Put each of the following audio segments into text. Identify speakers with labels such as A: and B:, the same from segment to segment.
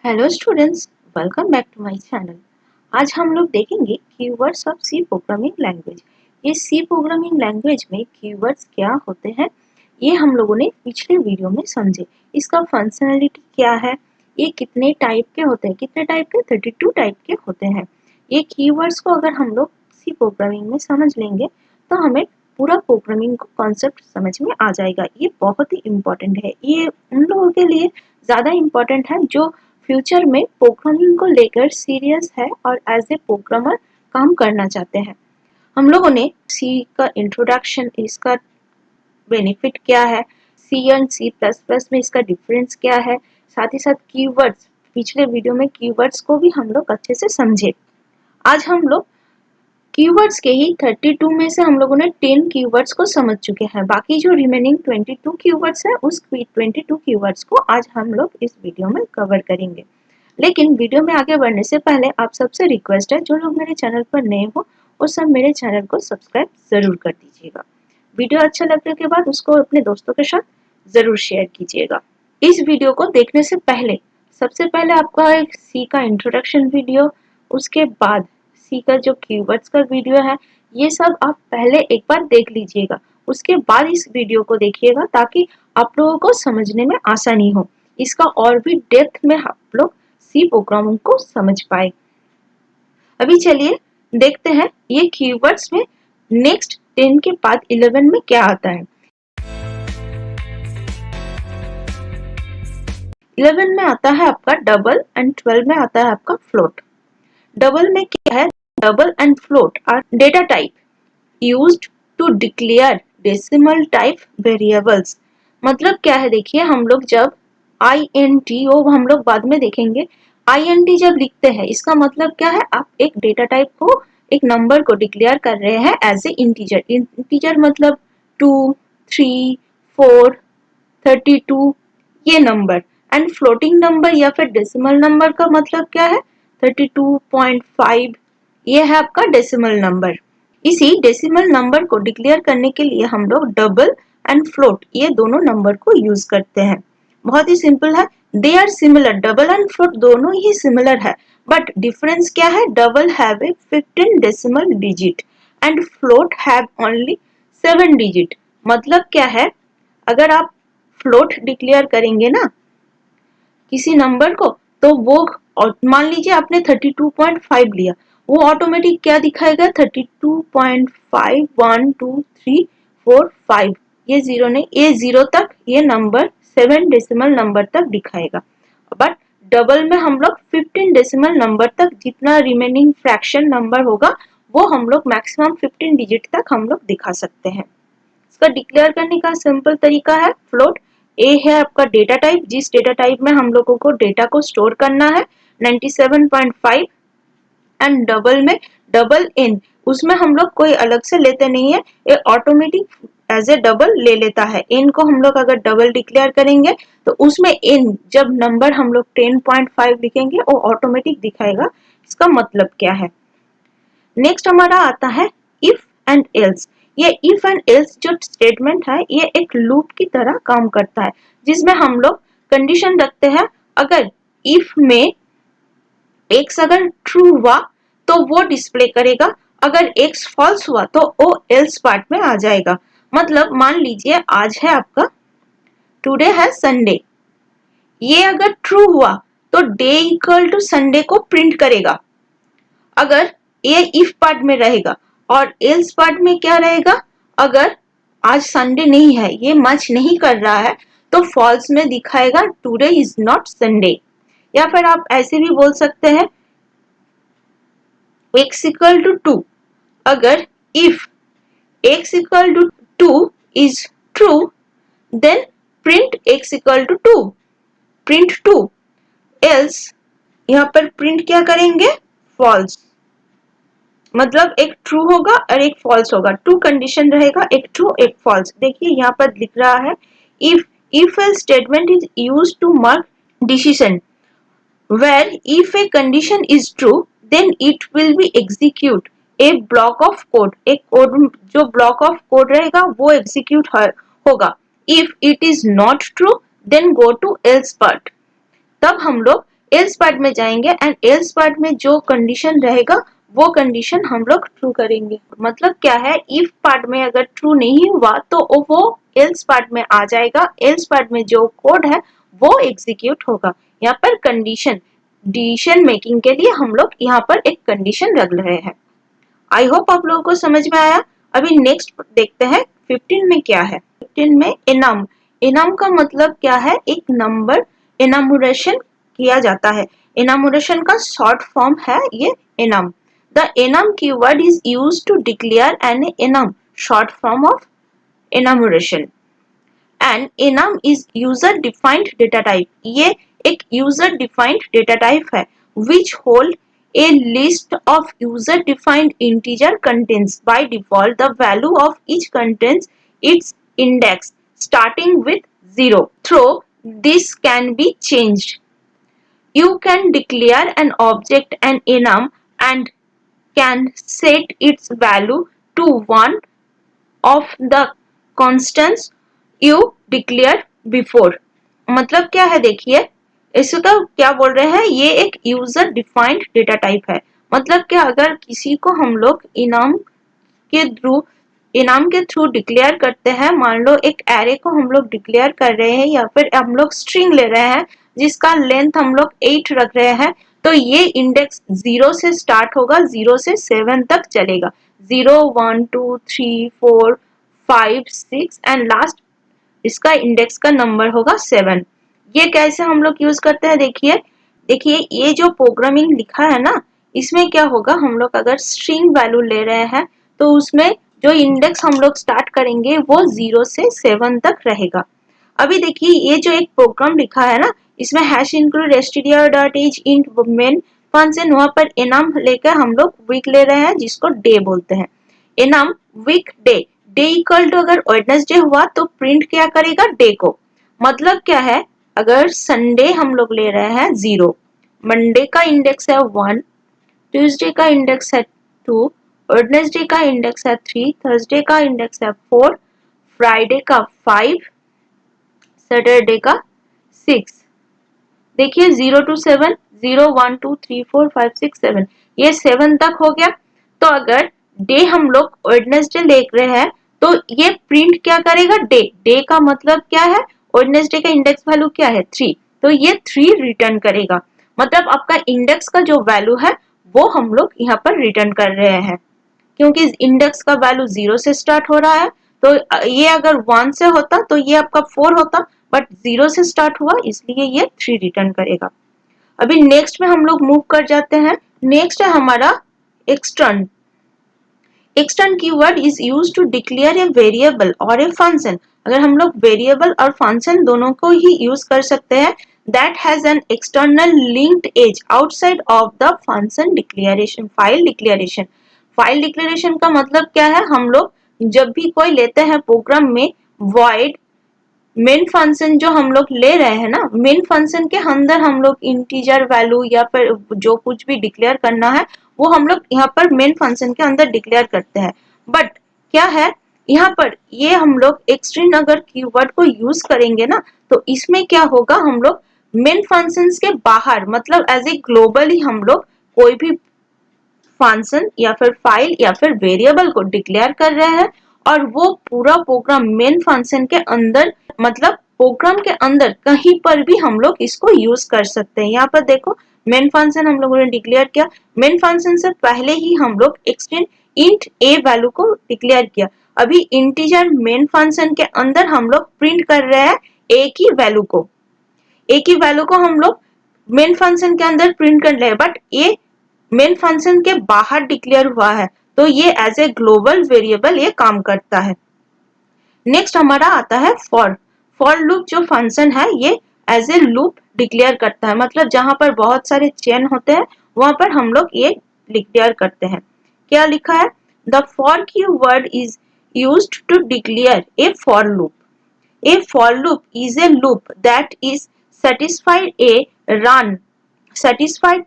A: Hello students, welcome back to my channel. आज हम लोग देखेंगे keywords of C programming language. ये सी प्रोग्रामिंग लैंग्वेज में कीवर्ड्स क्या होते हैं, ये हम लोगों ने पिछले वीडियो में समझे। इसका फंक्शनैलिटी क्या है, ये कितने टाइप के होते हैं, कितने टाइप के 32 टाइप के होते हैं। ये कीवर्ड्स को अगर हम लोग सी प्रोग्रामिंग में समझ लेंगे तो हमें पूरा प्रोग्रामिंग को कॉन्सेप्ट समझ में आ जाएगा। ये बहुत ही इम्पोर्टेंट है, ये उन लोगों के लिए ज़्यादा इम्पोर्टेंट है जो फ्यूचर में प्रोग्रामिंग को लेकर सीरियस है और एज ए प्रोग्रामर काम करना चाहते हैं। हम लोगों ने सी का इंट्रोडक्शन, इसका बेनिफिट क्या है, सी एंड सी प्लस प्लस में इसका डिफरेंस क्या है, साथ ही साथ कीवर्ड्स, पिछले वीडियो में कीवर्ड्स को भी हम लोग अच्छे से समझे। आज हम लोग कीवर्ड्स के ही 32 में से हम लोगों ने 10 कीवर्ड्स को समझ चुके हैं। बाकी जो रिमेनिंग 22 कीवर्ड्स है, उस 22 कीवर्ड्स को आज हम लोग इस वीडियो में कवर करेंगे। लेकिन वीडियो में आगे बढ़ने से पहले आप सबसे रिक्वेस्ट है, जो लोग मेरे चैनल पर नए हो वो सब मेरे चैनल को सब्सक्राइब जरूर कर दीजिएगा। वीडियो अच्छा लगने के बाद उसको अपने दोस्तों के साथ जरूर शेयर कीजिएगा। इस वीडियो को देखने से पहले सबसे पहले आपका एक सी का इंट्रोडक्शन वीडियो, उसके बाद सी का जो कीवर्ड्स का वीडियो है, ये सब आप पहले एक बार देख लीजिएगा। उसके बाद इस वीडियो को देखिएगा ताकि आप लोगों को समझने में आसानी हो, इसका और भी डेप्थ में आप लोग सी प्रोग्रामिंग को समझ पाए। अभी चलिए देखते हैं ये कीवर्ड्स में नेक्स्ट 10 के बाद 11 में क्या आता है। 11 में आता है आपका डबल एंड 12 में आता है आपका फ्लोट। डबल में क्या है, double and float are data type used to declare decimal type variables. मतलब क्या है, देखिए हम लोग जब INT, वो हम लोग बाद में देखेंगे, INT जब लिखते हैं इसका मतलब क्या है, आप एक डेटा टाइप को, एक नंबर को डिक्लेयर कर रहे हैं एज ए इंटीजर। इंटीजर मतलब 2, 3, 4, 32 ये नंबर। एंड फ्लोटिंग नंबर या फिर डेसिमल नंबर का मतलब क्या है, 32.5, ये है आपका डेसिमल नंबर। इसी डेसिमल नंबर को डिक्लेयर करने के लिए हम लोग डबल एंड फ्लोट ये दोनों नंबर को यूज करते हैं। बहुत ही सिंपल है, they are similar, double and float दोनों ही सिमिलर है, बट डिफरेंस क्या है, double have a 15 decimal digit and float have only 7 digit. मतलब क्या है, अगर आप फ्लोट डिक्लेयर करेंगे ना किसी नंबर को, तो वो मान लीजिए आपने 32.5 लिया, वो ऑटोमेटिक क्या दिखाएगा, 32.5 1 2 3 4 5, ये जीरो नहीं, ये जीरो तक, ये नंबर 7 डेसिमल नंबर तक दिखाएगा। बट डबल में हम लोग 15 डेसिमल नंबर तक, जितना रिमेनिंग फ्रैक्शन नंबर होगा वो हम लोग मैक्सिमम 15 डिजिट तक हम लोग दिखा सकते हैं। इसका डिक्लेयर करने का सिंपल तरीका है फ्लोट। ए है आपका डेटा टाइप, जिस डेटा टाइप में हम लोगों को डेटा को स्टोर करना है, 97.5। एंड डबल में डबल इन, उसमें हम लोग कोई अलग से लेते नहीं है, ये ऑटोमेटिक एज ए डबल ले लेता है। इन को हम लोग अगर डबल डिक्लेयर करेंगे तो उसमें इन जब नंबर हम लोग 10.5 लिखेंगे वो ऑटोमेटिक दिखाएगा। इसका मतलब क्या है, नेक्स्ट हमारा आता है इफ एंड एल्स। ये इफ एंड एल्स जो स्टेटमेंट है, ये एक लूप की तरह काम करता है, जिसमें हम लोग कंडीशन रखते हैं। अगर इफ में x अगर ट्रू हुआ तो वो डिस्प्ले करेगा, अगर x फॉल्स हुआ तो वो एल्स पार्ट में आ जाएगा। मतलब मान लीजिए आज है आपका, टुडे है संडे, ये अगर ट्रू हुआ तो डे इक्वल टू संडे को प्रिंट करेगा, अगर ये इफ पार्ट में रहेगा। और एल्स पार्ट में क्या रहेगा, अगर आज संडे नहीं है, ये मैच नहीं कर रहा है, तो फॉल्स में दिखाएगा टुडे इज नॉट संडे। या फिर आप ऐसे भी बोल सकते हैं x इक्वल टू 2, अगर if x equal to 2 is true then print x equal to 2, print 2। Else यहाँ पर प्रिंट क्या करेंगे, फॉल्स। मतलब एक ट्रू होगा और एक फॉल्स होगा, टू कंडीशन रहेगा, एक ट्रू एक फॉल्स। देखिए यहाँ पर लिख रहा है if else statement is used to mark decision where if a condition is true then it will be execute a block of code, एक कोड जो ब्लॉक ऑफ कोड रहेगा वो एग्जीक्यूट होगा। if it is not true then go to else part, तब हम लोग else part में जाएंगे एंड एल्स पार्ट में जो कंडीशन रहेगा वो कंडीशन हम लोग ट्रू करेंगे। मतलब क्या है, इफ पार्ट में अगर ट्रू नहीं हुआ तो वो एल्स पार्ट में आ जाएगा, एल्स पार्ट में जो कोड है वो एग्जीक्यूट होगा। यहाँ पर कंडीशन डिसीजन मेकिंग के लिए हम लोग यहाँ पर एक कंडीशन रख रहे हैं। आई होप आप लोगों को समझ में आया। अभी नेक्स्ट देखते हैं 15 में क्या है। 15 में एनम। एनम का मतलब क्या है, एक नंबर एनामोरेशन किया जाता है। एनामोरेशन का शॉर्ट फॉर्म है ये enum. The enum keyword is used to declare an enum, short form of enumeration. And enum is user defined data type। ये एक user defined data type है which hold a list of user defined integer contains by default the value of each contains its index starting with 0 though this can be changed। You can declare an object an enum and can set its value to one of the constants you declared before। मतलब क्या है देखिए, इसे तो क्या बोल रहे हैं, ये एक यूजर डिफाइंड डेटा टाइप है। मतलब क्या, अगर किसी को हम लोग इनाम के थ्रू डिक्लेयर करते हैं, मान लो एक एरे को हम लोग डिक्लेयर कर रहे हैं या फिर हम लोग स्ट्रिंग ले रहे हैं जिसका लेंथ हम लोग 8 रख रहे हैं, तो ये इंडेक्स 0 से स्टार्ट होगा, 0 से 7 तक चलेगा। 0 1 2 3 4 5 6 एंड लास्ट इसका इंडेक्स का नंबर होगा 7। ये कैसे हम लोग यूज करते हैं देखिए, देखिए ये जो प्रोग्रामिंग लिखा है ना, इसमें क्या होगा, हम लोग अगर स्ट्रिंग वैल्यू ले रहे हैं तो उसमें जो इंडेक्स हम लोग स्टार्ट करेंगे वो 0 से 7 तक रहेगा। अभी देखिए ये जो एक प्रोग्राम लिखा है ना, इसमें hash include str.h int main function, वहां पर एनम लेकर हम लोग वीक ले रहे हैं जिसको डे बोलते हैं। Enum week day, day equal to अगर वेडनेसडे हुआ तो प्रिंट क्या करेगा, डे को। मतलब क्या है, अगर संडे हम लोग ले रहे हैं 0, मंडे का इंडेक्स है 1, ट्यूसडे का इंडेक्स है 2, वेडनेसडे का इंडेक्स है 3, थर्सडे का इंडेक्स है 4, फ्राइडे का 5, सैटरडे का 6। देखिए 0 to 7, 0 1 2 3 4 5 6 7, ये 7 तक हो गया। तो अगर डे हम लोग वेडनेसडे ले रहे हैं तो ये प्रिंट क्या करेगा, डे। डे का मतलब क्या है, वेडनेसडे का इंडेक्स वैल्यू क्या है 3, तो ये 3 रिटर्न करेगा। मतलब आपका इंडेक्स का जो वैल्यू है वो हम लोग यहाँ पर रिटर्न कर रहे हैं, क्योंकि इंडेक्स का वैल्यू 0 से स्टार्ट हो रहा है। तो ये अगर 1 से होता तो ये आपका 4 होता, बट 0 से स्टार्ट हुआ इसलिए ये 3 रिटर्न करेगा। अभी नेक्स्ट में हम लोग मूव कर जाते हैं। नेक्स्ट है हमारा extern. Extern keyword is used to declare a variable और ए फंक्शन। अगर हम लोग वेरिएबल और फंक्शन दोनों को ही यूज कर सकते हैं, that has an external linked as outside of the function declaration. File declaration, file declaration का मतलब क्या है, हम लोग जब भी कोई लेते हैं प्रोग्राम में void मेन फंक्शन जो हम लोग ले रहे हैं ना, मेन फंक्शन के अंदर हम लोग इंटीजर वैल्यू या फिर जो कुछ भी डिक्लेयर करना है वो हम लोग यहाँ पर मेन फंक्शन के अंदर डिक्लेयर करते हैं। बट क्या है, यहाँ पर ये हम लोग एक्सट्रीन अगर कीवर्ड को यूज करेंगे ना, तो इसमें क्या होगा, हम लोग मेन फंक्शन के बाहर मतलब एज ए ग्लोबली हम लोग कोई भी फंक्शन या फिर फाइल या फिर वेरिएबल को डिक्लेयर कर रहे हैं और वो पूरा प्रोग्राम मेन फंक्शन के अंदर मतलब प्रोग्राम के अंदर कहीं पर भी हम लोग इसको यूज कर सकते हैं। यहाँ पर देखो मेन फंक्शन हम लोगों ने डिक्लेयर किया, मेन फंक्शन से पहले ही हम लोग एक्सटेंड इंट ए वैल्यू को डिक्लेयर किया। अभी इंटीजर मेन फंक्शन के अंदर हम लोग प्रिंट कर रहे हैं ए की वैल्यू को, ए की वैल्यू को हम लोग मेन फंक्शन के अंदर प्रिंट कर रहे हैं, बट ये मेन फंक्शन के बाहर डिक्लेयर हुआ है, तो ये एज ए ग्लोबल वेरिएबल ये काम करता है। नेक्स्ट हमारा आता है फॉर। फॉर लूप जो फंक्शन है ये एज ए लूप डिक्लेयर करता है, मतलब जहां पर बहुत सारे चेन होते हैं वहां पर हम लोग ये डिक्लेयर करते हैं। क्या लिखा है, the for keyword is used to declare a for loop. A for loop is a loop that is satisfied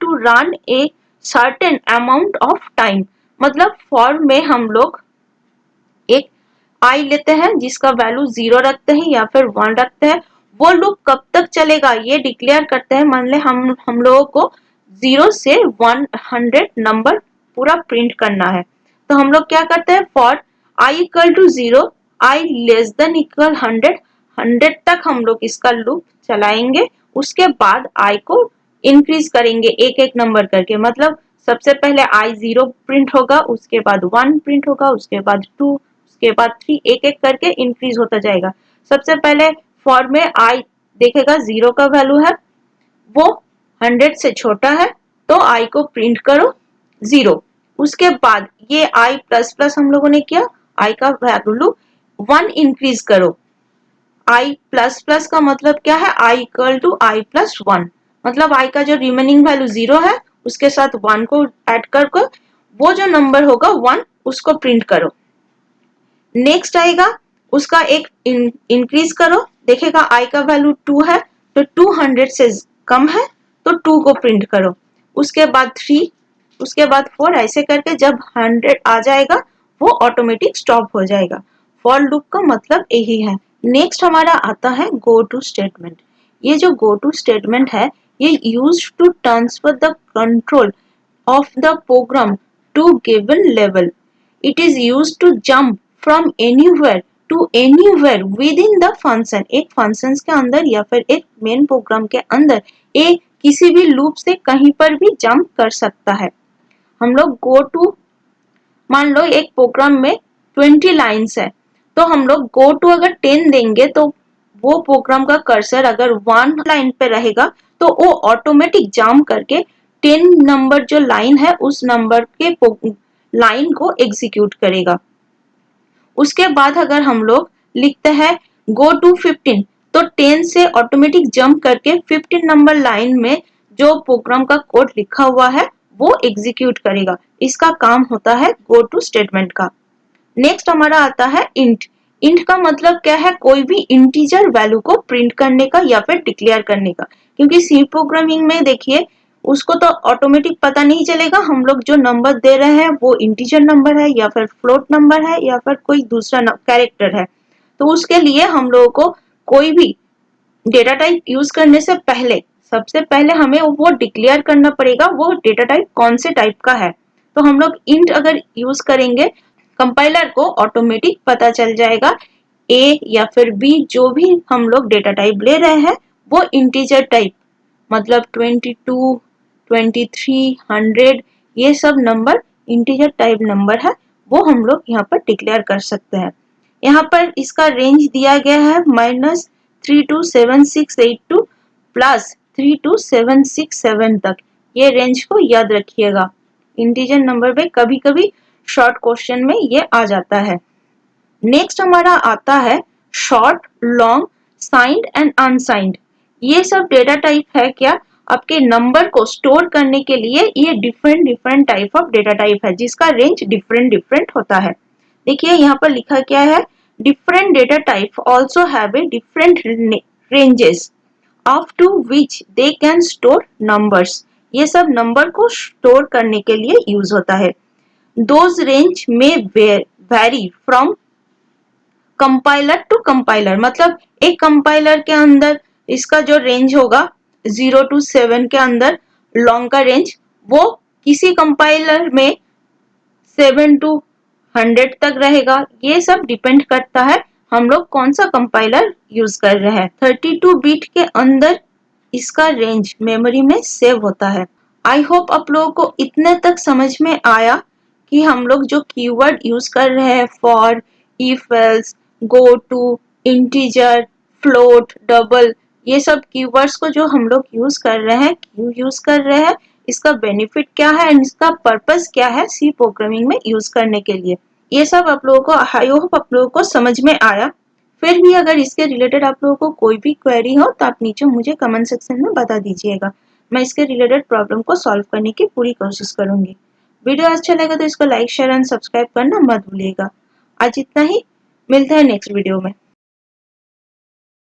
A: to run a certain amount of time। मतलब for में हम लोग एक i लेते हैं जिसका वैल्यू 0 रखते हैं या फिर 1 रखते हैं, वो लूप कब तक चलेगा ये डिक्लेयर करते हैं। मान ले हम लोगों को 0 से 100 नंबर पूरा प्रिंट करना है, तो हम लोग क्या करते हैं, for i equal to 0, i less than equal 100 तक हम लोग इसका लूप चलाएंगे। उसके बाद i को इंक्रीज करेंगे एक एक नंबर करके, मतलब सबसे पहले i 0 प्रिंट होगा, उसके बाद 1 प्रिंट होगा, उसके बाद 2, उसके बाद 3, एक एक करके इंक्रीज होता जाएगा। सबसे पहले फॉर में i देखेगा 0 का वैल्यू है, वो 100 से छोटा है, तो i को प्रिंट करो 0। उसके बाद ये i प्लस प्लस हम लोगों ने किया, i का वैल्यू 1 इंक्रीज करो। i प्लस प्लस का मतलब क्या है, i equal to i plus 1, मतलब i का जो रिमेनिंग वैल्यू 0 है उसके साथ 1 को ऐड करके वो जो नंबर होगा 1 उसको प्रिंट करो। नेक्स्ट आएगा उसका एक इंक्रीज करो, देखेगा i का वैल्यू 2 है, तो 200 से कम है तो 2 को प्रिंट करो। उसके बाद 3, उसके बाद 4, ऐसे करके जब 100 आ जाएगा वो ऑटोमेटिक स्टॉप हो जाएगा। फॉर लूप का मतलब यही है। नेक्स्ट हमारा आता है गो टू स्टेटमेंट। ये जो गो टू स्टेटमेंट है ये used to transfer the control of the program to given level. It is used to jump from anywhere to anywhere within the function. एक functions के अंदर या फिर एक main program के अंदर एक किसी भी loop से कहीं पर भी jump कर सकता है। हम लोग go to, मान लो एक प्रोग्राम में 20 लाइन्स है, तो हम लोग गो टू अगर 10 देंगे तो वो प्रोग्राम का कर्सर अगर 1 लाइन पे रहेगा तो वो ऑटोमेटिक जंप करके 10 नंबर जो लाइन है उस नंबर के लाइन को एग्जीक्यूट करेगा। उसके बाद अगर हम लोग लिखते हैं गो टू 15, तो 10 से ऑटोमेटिक जंप करके 15 नंबर लाइन में जो प्रोग्राम का कोड लिखा हुआ है वो एग्जीक्यूट करेगा। इसका काम होता है गो टू स्टेटमेंट का। नेक्स्ट हमारा आता है इंट। इंट का मतलब क्या है, कोई भी इंटीजर वैल्यू को प्रिंट करने का या फिर डिक्लेयर करने का। क्योंकि सी प्रोग्रामिंग में देखिए उसको तो ऑटोमेटिक पता नहीं चलेगा हम लोग जो नंबर दे रहे हैं वो इंटीजर नंबर है या फिर फ्लोट नंबर है या फिर कोई दूसरा कैरेक्टर है। तो उसके लिए हम लोगों को कोई भी डेटा टाइप यूज करने से पहले सबसे पहले हमें वो डिक्लेयर करना पड़ेगा वो डेटा टाइप कौन से टाइप का है। तो हम लोग इंट अगर यूज करेंगे कंपाइलर को ऑटोमेटिक पता चल जाएगा ए या फिर बी जो भी हम लोग डेटा टाइप ले रहे हैं वो इंटीजर टाइप, मतलब 22, 23, 100 ये सब नंबर इंटीजर टाइप नंबर है, वो हम लोग यहाँ पर डिक्लेयर कर सकते हैं। यहाँ पर इसका रेंज दिया गया है -327682 प्लस 32767 तक। ये रेंज को याद रखिएगा, इंटीजर नंबर में कभी कभी शॉर्ट क्वेश्चन में ये आ जाता है। नेक्स्ट हमारा आता है short, long, signed and unsigned. ये सब डेटा टाइप है क्या, आपके नंबर को स्टोर करने के लिए ये different different type of data type है जिसका रेंज डिफरेंट डिफरेंट होता है। देखिए यहाँ पर लिखा क्या है, different data type also have a different ranges up to which they can store numbers। ये सब नंबर को स्टोर करने के लिए यूज होता है। Those range may vary from compiler to compiler, मतलब एक कंपाइलर के अंदर इसका जो रेंज होगा 0 to 7 के अंदर लॉन्ग का रेंज, वो किसी कंपाइलर में 7 to 100 तक रहेगा। ये सब डिपेंड करता है हम लोग कौन सा कंपाइलर यूज कर रहे हैं। 32 बिट के अंदर इसका रेंज मेमोरी में सेव होता है। आई होप आप लोगों को इतने तक समझ में आया कि हम लोग जो कीवर्ड यूज कर रहे हैं for, if else, go to, integer, float, double, ये सब कीवर्ड्स को जो हम लोग यूज कर रहे हैं, क्यों यूज कर रहे हैं, इसका बेनिफिट क्या है एंड इसका पर्पस क्या है सी प्रोग्रामिंग में यूज करने के लिए, ये सब आप लोगों को आई होप आप लोगों को समझ में आया। फिर भी अगर इसके रिलेटेड आप लोगों को कोई भी क्वेरी हो तो आप नीचे मुझे कमेंट सेक्शन में बता दीजिएगा, मैं इसके रिलेटेड प्रॉब्लम को सॉल्व करने की पूरी कोशिश करूंगी। वीडियो अच्छा लगा तो इसको लाइक, शेयर एंड सब्सक्राइब करना मत भूलिएगा। आज इतना ही, मिलते हैं नेक्स्ट वीडियो में।